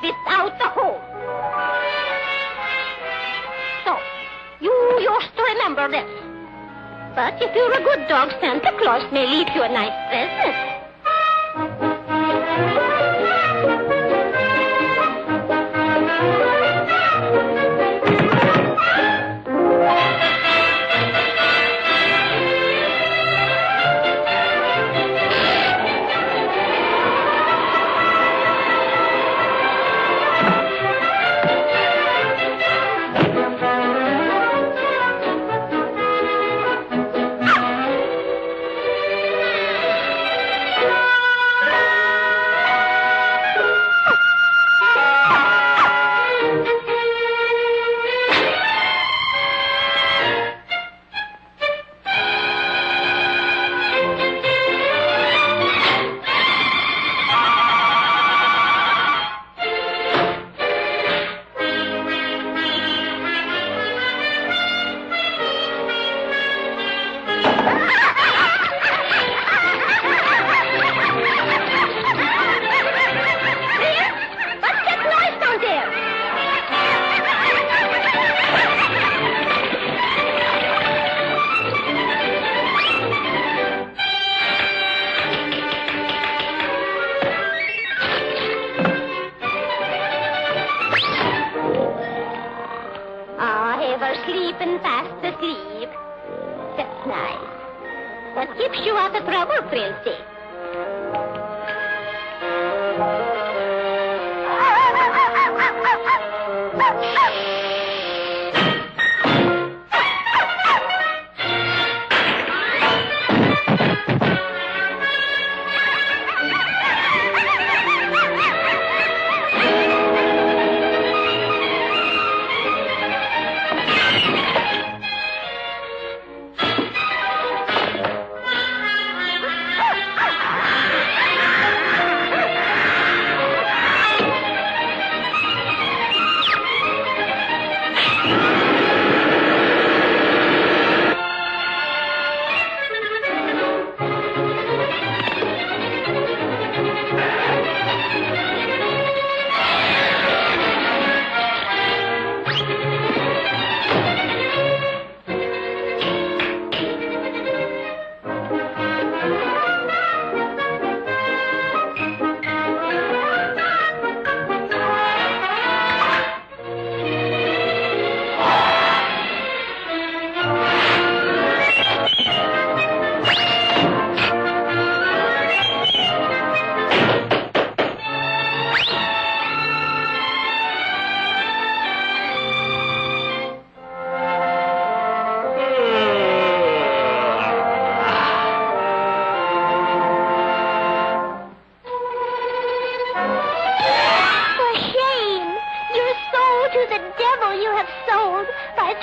without a home. So, you used to remember this. But if you're a good dog, Santa Claus may leave you a nice present. Sleeping fast asleep. That's nice. That keeps you out of trouble, Princey.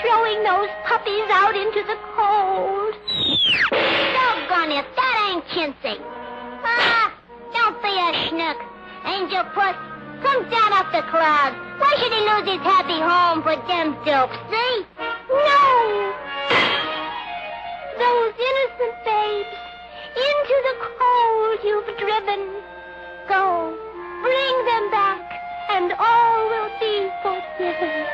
Throwing those puppies out into the cold. Doggone it, that ain't chintzy. Don't be a schnook. Angel Puss, come down off the cloud. Why should he lose his happy home for them dopes, see? No! Those innocent babes, into the cold you've driven. Go, bring them back, and all will be forgiven.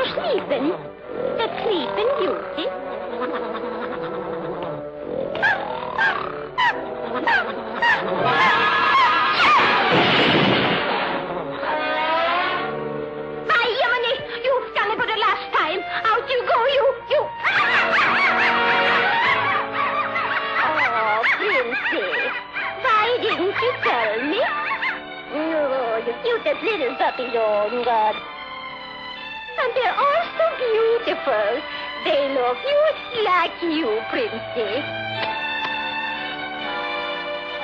Sleeping. The sleeping beauty. My Yemeni, you've done it for the last time. Out you go, you. Oh, Princey, why didn't you tell me? Oh, you cutest little puppy, oh, God. And they're all so beautiful. They look just like you, Princey.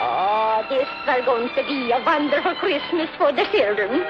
Oh, this is going to be a wonderful Christmas for the children.